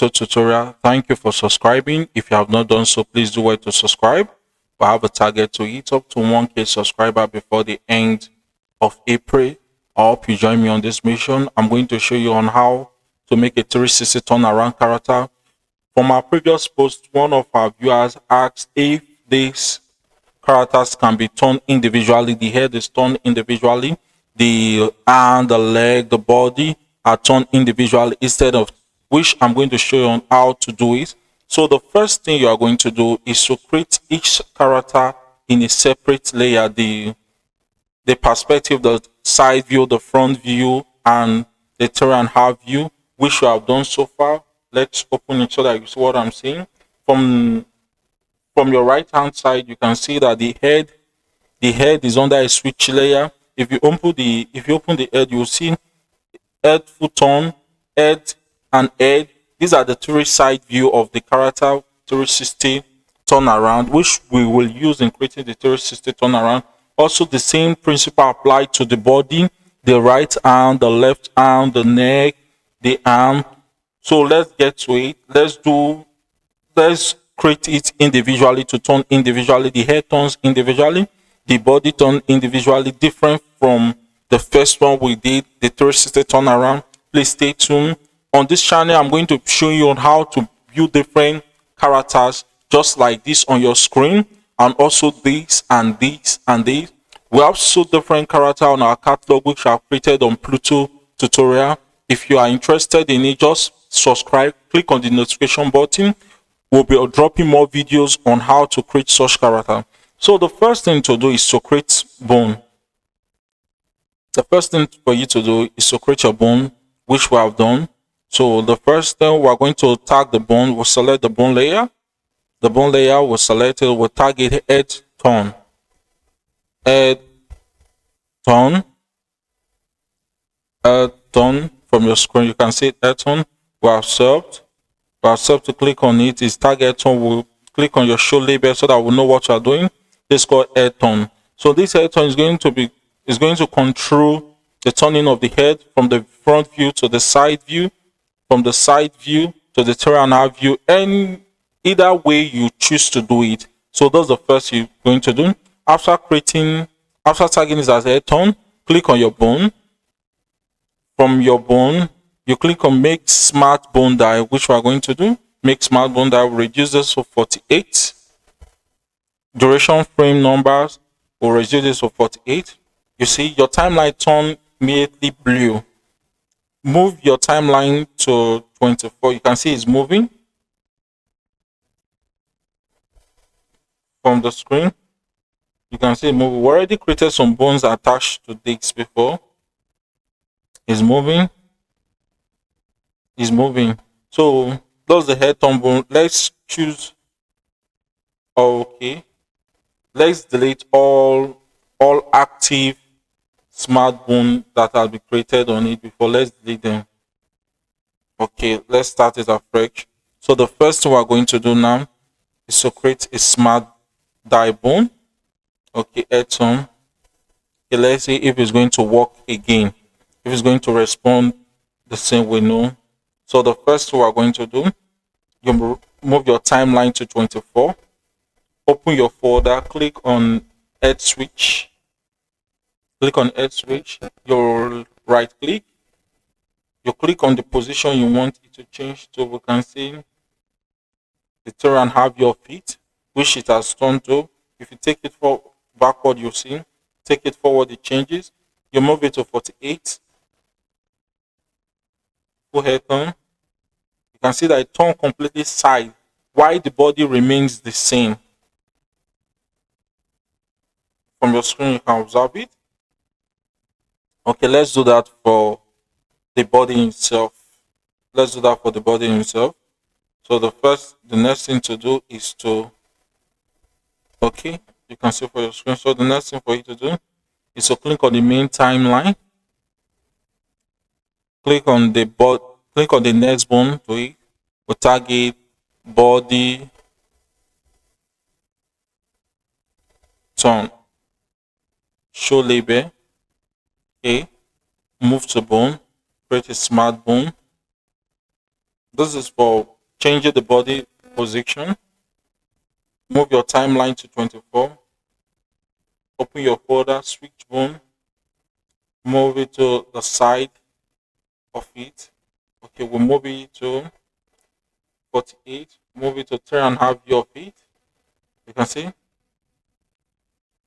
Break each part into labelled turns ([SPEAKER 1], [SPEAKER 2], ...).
[SPEAKER 1] little tutorial. Thank you for subscribing. If you have not done so, please do well to subscribe. I have a target to hit up to 1K subscriber before the end of April. I hope you join me on this mission. I'm going to show you on how to make a 360 turnaround character. From our previous post, one of our viewers asked if these characters can be turned individually. The head is turned individually, the arm, the leg, the body are turned individually, instead of which I'm going to show you on how to do it. So the first thing you are going to do is to create each character in a separate layer, the perspective, the side view, the front view, and the 3.5 view, which you have done so far. Let's open it so that you see what I'm saying. From your right hand side, you can see that the head is under a switch layer. If you open the head, you'll see head, foot on, head, and head. These are the three side view of the character 360 turnaround, which we will use in creating the 360 turnaround. Also, the same principle applied to the body, the right arm, the left arm, the neck, the arm. So let's get to it. Let's create it individually to turn individually. The head turns individually, the body turns individually, different from the first one we did, the 360 turnaround. Please stay tuned. On this channel, I'm going to show you on how to view different characters just like this on your screen, and also this and this and this. We have so different characters on our catalog which I've created on Pluto tutorial. If you are interested in it, just subscribe, click on the notification button. We'll be dropping more videos on how to create such character. So the first thing to do is to create bone. The first thing for you to do is to create your bone, which we have done. So the first thing, we're going to tag the bone. We'll select the bone layer. The bone layer, we'll select it. We'll tag it head turn. Head turn. Head turn. From your screen, you can see head turn. We have served. We have served to click on it. Is tag head turn. We'll click on your show label so that we'll know what you are doing. This is called head turn. So this head turn is going to control the turning of the head from the front view to the side view, from the side view to the 3.5 view, and either way you choose to do it. So that's the first you're going to do. After tagging this as head turn, click on your bone. From your bone, you click on make smart bone dial, which we are going to do. Make smart bone dial, reduce this to 48. Duration frame numbers will reduce this to 48. You see your timeline turn immediately blue. Move your timeline to 24. You can see it's moving from the screen. You can see it moving. We already created some bones attached to this before. It's moving. It's moving. So that's the head turn bone. Let's choose. Okay. Let's delete all active smart bone that have been created on it before. Let's delete them. Okay, let's start it afresh. So the first thing we're going to do now is to create a smart die bone. Okay, head turn. Okay, let's see if it's going to work again. If it's going to respond the same way, no. So the first thing we're going to do, you move your timeline to 24. Open your folder, click on head switch. Click on head switch. You right click. You click on the position you want it to change to. We can see the 3.5 your feet, which it has turned to. If you take it backward, you see. Take it forward, it changes. You move it to 48. Full head turn. You can see that it turned completely side, while the body remains the same. From your screen, you can observe it. Okay, let's do that for the body itself. Let's do that for the body itself. So the next thing to do is to, okay, you can see for your screen. So the next thing for you to do is to click on the main timeline. Click on the next bone to it. We'll target body turn. Show label. Okay, move to bone, create a smart bone. This is for changing the body position. Move your timeline to 24. Open your folder, switch bone, move it to the side of it. Okay, we'll move it to 48. Move it to 3.5 view of it. You can see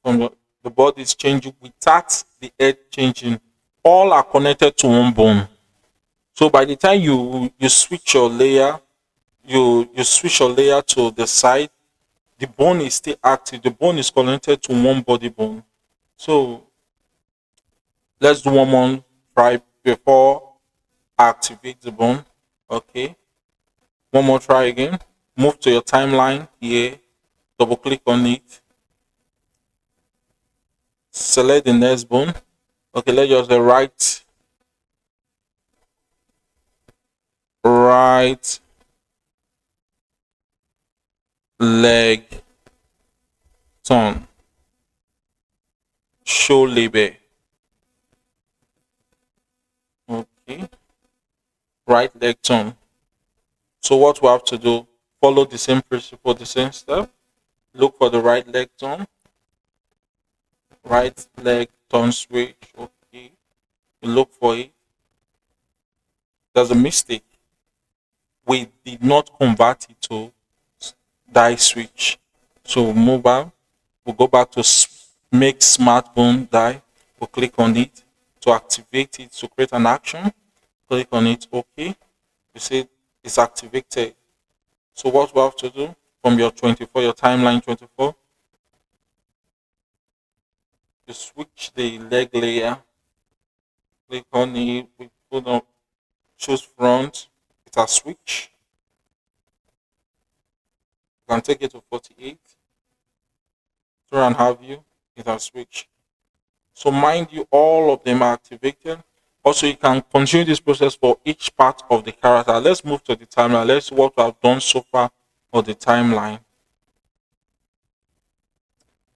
[SPEAKER 1] from the body is changing without the head changing. All are connected to one bone. So by the time you switch your layer, you switch your layer to the side, the bone is still active. The bone is connected to one body bone. So let's do one more try before I activate the bone. Okay. One more try again. Move to your timeline here. Double click on it. Select the next bone. Okay, let's just the right leg turn. Show label. Okay. Right leg turn. So what we have to do, follow the same principle, the same step. Look for the right leg turn. Right leg turn switch. Okay. You look for it. There's a mistake. We did not convert it to die switch. So mobile, we'll go back to make smartphone die. We'll click on it to activate it to create an action. Click on it. Okay. You see it's activated. So what we have to do from your 24, your timeline 24, you switch the leg layer. Click on it. We put on choose front. It's a switch. You can take it to 48. 3.5 view. It's a switch. So mind you, all of them are activated. Also, you can continue this process for each part of the character. Let's move to the timeline. Let's see what we have done so far for the timeline.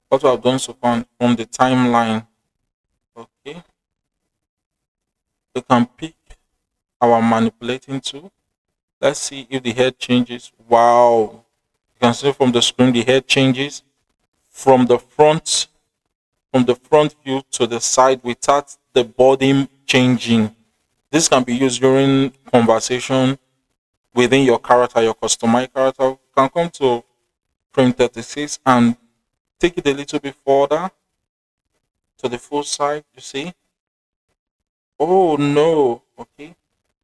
[SPEAKER 1] What we have done so far on the timeline. Okay. We can pick our manipulating tool. Let's see if the head changes. Wow. You can see from the screen the head changes from the front view to the side without the body changing. This can be used during conversation within your character, your customized character. You can come to frame 36 and take it a little bit further to the full side. You see? Oh no. Okay.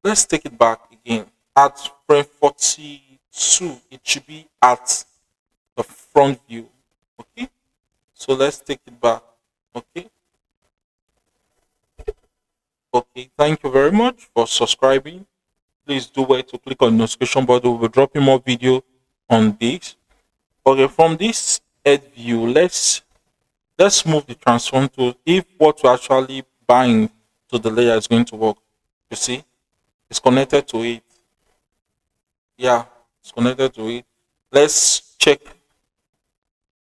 [SPEAKER 1] Let's take it back again. At frame 42, it should be at the front view. Okay. So let's take it back. Okay. Okay. Thank you very much for subscribing. Please do wait to click on the notification button. We'll be dropping more video on this. Okay, from this head view, let's move the transform tool if what we're actually buying to the layer is going to work. You see, it's connected to it. Yeah, it's connected to it. Let's check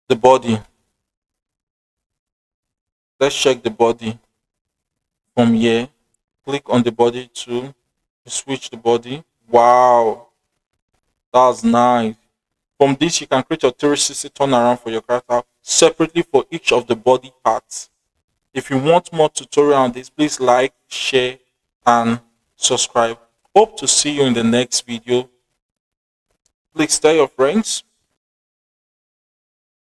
[SPEAKER 1] the body. Let's check the body from here. Click on the body to switch the body. Wow, that's nice. From this, you can create your 360 turnaround for your character separately for each of the body parts. If you want more tutorial on this, please like, share, and subscribe. Hope to see you in the next video. Please tell your friends.